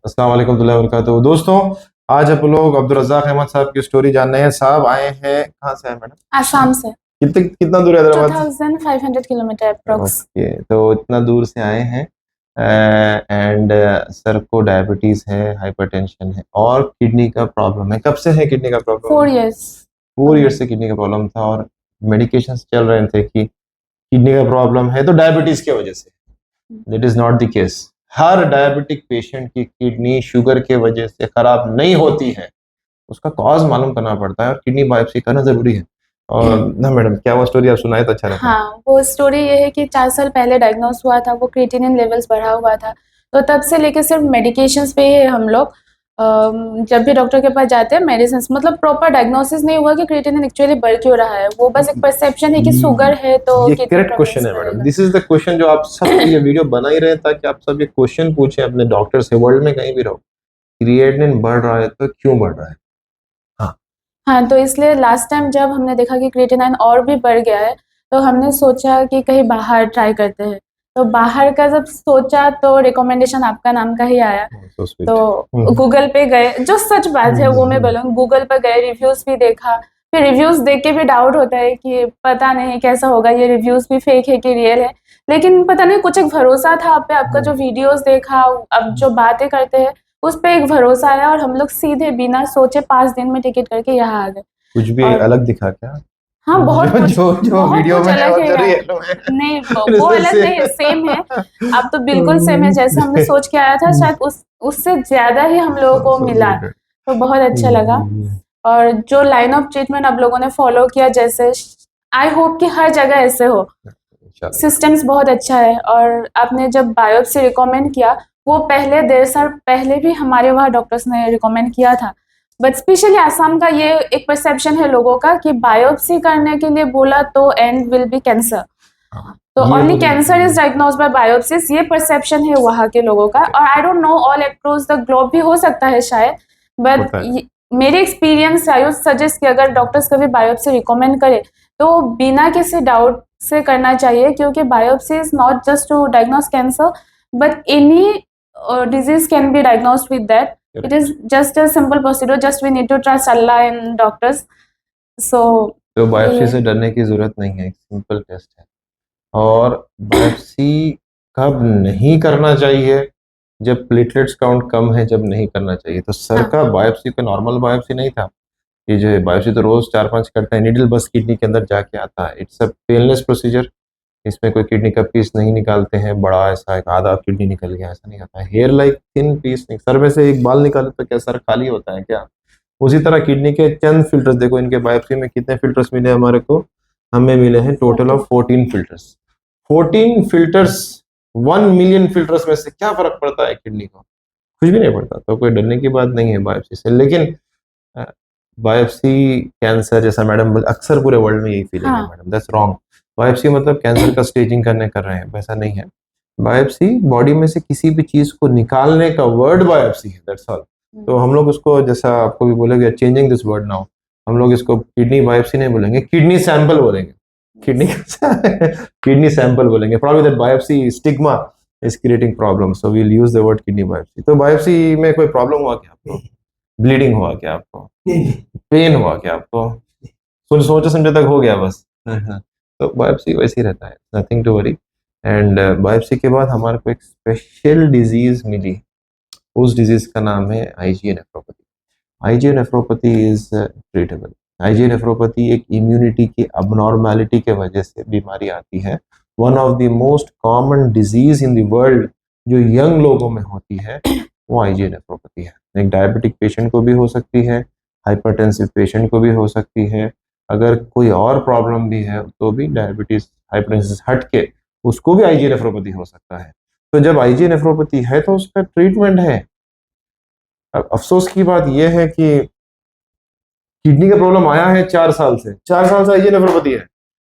अस्सलाम वालेकुम warahmatullahi wabarakatuh। दोस्तों, आज आप लोग अब्दुल रज़ाक अहमद साहब की स्टोरी जान रहे हैं। साहब आए हैं, कहाँ से आए मैडम? आसाम से। कितना दूर है हैदराबाद से? 2500 किलोमीटर अप्रोक्स। ओके, तो इतना दूर से आए हैं एंड सर को डायबिटीज है, हाइपरटेंशन है और किडनी का प्रॉब्लम है। कब से है किडनी का प्रॉब्लम? 4 years। 4 ईयर से किडनी का प्रॉब्लम था और मेडिकेशन चल रहे थे कि किडनी का प्रॉब्लम है तो डायबिटीज की वजह से। That is not the case. Her diabetic patient की किडनी शुगर के वजह से खराब नहीं होती है, उसका कॉज मालूम करना पड़ता है और किडनी बायोप्सी करना जरूरी है। और ना मैडम, क्या वो स्टोरी आप सुनाए तो अच्छा रहता है। हाँ, वो स्टोरी ये है कि 4 साल पहले डायग्नोस हुआ था, वो क्रिएटिनिन लेवल्स बढ़ा हुआ था। तो तब से लेके सिर्फ मेडिकेशंस पे ही हम लोग जब भी डॉक्टर के पास जाते हैं मेडिसिन, मतलब प्रॉपर डायग्नोसिस नहीं हुआ कि क्रिएटिनिन एक्चुअली बढ़ क्यों रहा है। वो बस एक परसेप्शन है कि शुगर है तो ये किडनी करेक्ट प्रॉब्लम्स क्वेश्चन है मैडम। करेगा। दिस इज द क्वेश्चन जो आप सब ये वीडियो बना ही रहे हैं ताकि आप सब ये क्वेश्चन पूछें अपने डॉक्टर से, वर्ल्ड में कहीं भी रहो। क्रिएटिनिन बढ़ रहा है तो क्यों बढ़ रहा है? हाँ, हाँ, तो इसलिए लास्ट टाइम जब हमने देखा कि क्रिएटिनिन और भी बढ़ गया है, तो हमने सोचा कि कहीं बाहर ट्राई करते हैं। तो बाहर का जब सोचा तो रिकमेंडेशन आपका नाम का ही आया। so sweet। तो गूगल पे गए, जो सच बात है वो मैं बोलूँ, गूगल पर गए, रिव्यूज भी देखा। फिर रिव्यूज देख के भी डाउट होता है कि पता नहीं कैसा होगा, ये रिव्यूज भी फेक है कि रियल है। लेकिन पता नहीं, कुछ एक भरोसा था आप पे, आपका जो वीडियोस देखा, अब जो बातें करते हैं उस पे एक भरोसा आया और हम लोग सीधे बिना सोचे 5 दिन में टिकट करके यहाँ आ गए। कुछ भी और अलग दिखा क्या? हाँ, बहुत जो कुछ, जो जो बहुत वीडियो कुछ में है अलग वो है तो यार। रियल में नहीं, फिर वो इसमें अलग से नहीं, सेम है। अब तो बिल्कुल सेम है, जैसे हमने सोच के आया था शायद उससे ज्यादा ही हम लोगों को so मिला। good। तो बहुत अच्छा लगा। और जो लाइन ऑफ ट्रीटमेंट आप लोगों ने फॉलो किया, जैसे आई होप कि हर जगह ऐसे हो। इंशाल्लाह। सिस्टम्स बहुत अच्छा है। और आपने जब बायोप्सी रिकमेंड किया, वो पहले 1.5 साल पहले भी हमारे वहाँ डॉक्टर्स ने रिकमेंड किया था। बट स्पेशली आसाम का ये एक परसेप्शन है लोगों का कि बायोप्सी करने के लिए बोला तो एंड विल बी कैंसर। तो ये ओनली तो कैंसर इज डायग्नोज बाय बायोप्सिस, ये परसेप्शन है वहाँ के लोगों का। और I don't know all across the globe भी हो सकता है शायद, बट होता है। मेरे एक्सपीरियंस आई वुड सजेस्ट कि अगर डॉक्टर्स कभी बायोप्सी रिकमेंड करे तो बिना किसी डाउट से करना चाहिए, क्योंकि biopsy is not just to diagnose cancer but any disease can be diagnosed with that. It is just a simple procedure, just we need to trust Allah and doctors. So तो biopsy ये से डरने की जरूरत नहीं है, एक simple test है। और बायोप्सी कब नहीं करना चाहिए? जब प्लेटलेट्स काउंट कम है, जब नहीं करना चाहिए। तो सर हाँ, का बायोप्सी का नॉर्मल बायोप्सी नहीं था। ये जो है बायोप्सी तो रोज 4-5 करता है, नीडल बस किडनी के अंदर जाके आता है। It's a painless procedure. इसमें कोई किडनी का पीस नहीं निकालते हैं, बड़ा ऐसा एक आधा किडनी निकल गया ऐसा नहीं आता है। हेयर लाइक थिन पीस नहीं, सर में से एक बाल निकाले तो क्या सर खाली होता है क्या? उसी तरह किडनी के चंद फिल्टर्स, देखो इनके बायोप्सी में कितने फिल्टर्स मिले हमारे को। हमें मिले हैं total of 14 filters. 14 filters 1 million filters में से क्या फर्क पड़ता है किडनी को? कुछ भी नहीं पड़ता। तो कोई डरने की बात नहीं है बायोप्सी से। लेकिन बायोप्सी कैंसर जैसा मैडम अक्सर पूरे वर्ल्ड में यही फीलिंग है हाँ, मैडम, दैट्स रॉन्ग। बायोप्सी मतलब कैंसर का स्टेजिंग करने कर रहे हैं, वैसा नहीं है। बायोप्सी बॉडी में से किसी भी चीज को निकालने का वर्ड बायोप्सी है, दैट्स ऑल। तो हम लोग उसको, जैसा आपको भी बोलेंगे, चेंजिंग दिस वर्ड नाउ, हम लोग इसको किडनी बायोप्सी नहीं बोलेंगे, किडनी सैंपल बोलेंगे। किडनी किडनी सैंपल बोलेंगे। Problem that biopsy stigma is creating problem, so we will use the word kidney biopsy. तो बायोप्सी में कोई प्रॉब्लम हुआ क्या आपको? ब्लीडिंग हुआ क्या आपको? पेन हुआ क्या आपको? सोचे समझे तक हो गया बस। तो बायोप्सी वैसे ही रहता है, nothing to worry. And biopsy के बाद हमारे को एक स्पेशल डिजीज मिली। उस डिजीज का नाम है IgA nephropathy. IgA nephropathy is treatable. IgA nephropathy एक इम्यूनिटी की अबनॉर्मैलिटी के वजह से बीमारी आती है। One of the most common disease in the world जो यंग लोगों में होती है वो आईजीए नेफ्रोपैथी है। एक डायबिटिक पेशेंट को भी हो सकती है, हाइपरटेंसिव पेशेंट को भी हो सकती है। अगर कोई और प्रॉब्लम भी है तो भी डायबिटीज हाइपरटेंसिस हट के उसको भी आईजीए नेफ्रोपैथी हो सकता है। तो जब आईजीए नेफ्रोपैथी है तो उसका ट्रीटमेंट है। अब अफसोस की बात यह है कि किडनी का प्रॉब्लम आया है 4 साल से, 4 साल से आईजीए नेफ्रोपैथी है।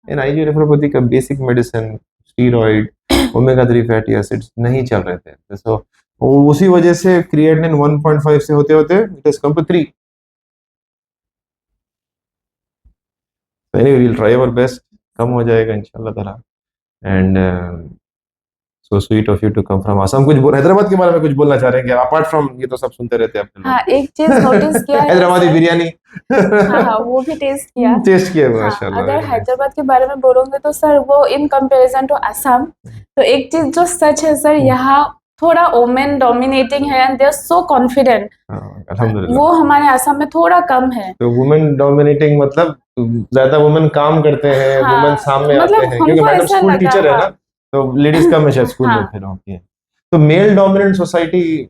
इन आईजीए नेफ्रोपैथी का basic medicine, steroid, omega 3 fatty acids नहीं चल रहे थे। तो उसी वजह से क्रिएटिनिन 1.5 से होते होते it has come to 3। Anyway we will try our best, कम हो जाएगा इंशाल्लाह ताला। And so sweet of you to come from Assam. कुछ हैदराबाद के बारे में कुछ बोलना चाह रहे हैं क्या, अपार्ट फ्रॉम ये तो सब सुनते रहते हैं अपने हाँ, एक चीज नोटिस किया है हैदराबादी सर। बिरयानी हाँ, वो भी टेस्ट किया। टेस्ट किया हाँ, माशाल्लाह। अगर हैदराबाद के बारे में बोलोगे तो सर वो इन कंपैरिजन टू असम, तो एक चीज जो सच है सर, यहाँ थोड़ा वोमेन डोमिनेटिंग है and they are so confident. अल्हम्दुलिल्लाह। वो हमारे असम में थोड़ा कम है। तो वुमेन डोमिनेटिंग मतलब ज्यादा वुमेन काम करते हैं, हाँ, वुमेन सामने मतलब आते हैं, क्योंकि हमको मैडम ऐसा स्कूल लगा, टीचर है ना, हाँ, तो लेडीज कम है शायद स्कूल में हाँ। फिर होती है। तो मेल डोमिनेंट सोसाइटी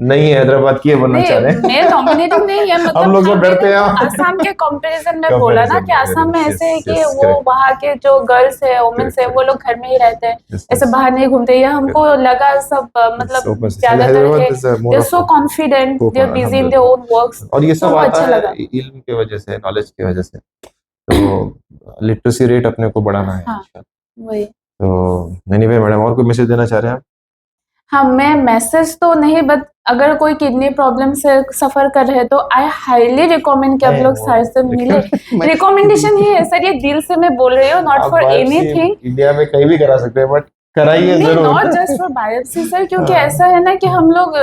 नहीं है हैदराबाद की, ये बोलना चाह रहे नहीं, हैं। मेल डोमिनेटिंग नहीं है, मतलब हम लोग हाँ, जो डरते मैंने हैं आसाम के कंपैरिजन में बोला ना कि आसाम में ऐसे है कि yes, वो correct, वहाँ के जो गर्ल्स है, वुमेन्स है, correct, वो लोग घर में ही रहते हैं, yes, ऐसे yes, बाहर नहीं घूमते। ये हमको लगा सब मतलब open society. ज्यादातर हैदराबाद है, is a they more are of so a confident, they are open, busy in their own works, और ये तो सब वो आता अच्छा है लगा। इल्म की वजह से, नॉलेज की वजह से। तो लिटरेसी रेट अपने को बढ़ाना है हाँ, इंशाल्लाह। वही। तो एनीवे मैडम, और कोई मैसेज देना चाह रहे हैं आप? हाँ, मैं मैसेज तो नहीं, बट अगर कोई किडनी प्रॉब्लम से सफर कर रहे हैं तो आई हाईली रिकमेंड कि आप लोग सर से मिले। रिकमेंडेशन ही है सर, ये दिल से मैं बोल रही हूँ, नॉट आप फॉर बायोप्सी एनीथिंग। इंडिया में कहीं भी करा सकते हैं, बट कराइए नहीं, जरूर। Not just for biopsy sir, क्योंकि हाँ। ऐसा है ना कि हम लोग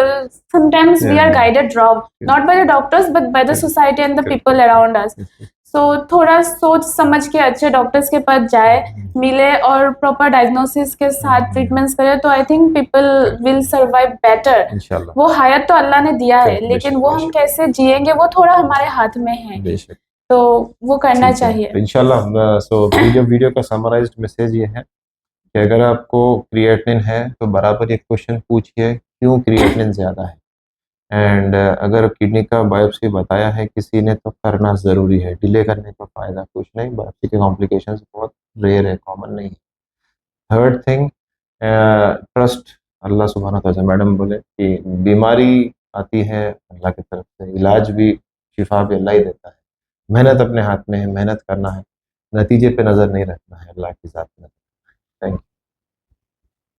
sometimes we are guided wrong, not by the doctors but by the society and the people around us. So थोड़ा सोच समझ के अच्छे डॉक्टर्स के पास जाए, मिले और प्रॉपर डायग्नोसिस के साथ ट्रीटमेंट्स करे, तो I think people will survive better. इंशाल्लाह। वो हयात तो अल्लाह ने दिया है, बेशक, लेकिन वो हम बेशक। कैसे जिएंगे वो थोड़ा हमारे हाथ में है, बेशक। तो वो करना ठीक है, चाहिए। तो इंशाल्लाह। सो वीडियो का समराइज्ड मैसेज ये है कि अगर आपको क्रिएटिनिन है तो बराबर एक क्वेश्चन पूछिए, क्यों क्रिएटिनिन ज़्यादा है। एंड अगर किडनी का बायोप्सी बताया है किसी ने तो करना ज़रूरी है, डिले करने का फ़ायदा कुछ नहीं, बायोप्सी के कॉम्प्लिकेशंस बहुत रेयर है, कॉमन नहीं है। थर्ड थिंग, ट्रस्ट अल्लाह सुब्हानहू तआला। मैडम बोले कि बीमारी आती है अल्लाह की तरफ से, इलाज भी शिफा भी अल्लाह ही देता है। मेहनत अपने हाथ में है, मेहनत करना है, नतीजे पे नज़र नहीं रखना है, अल्लाह की ज़ात में। Thank you.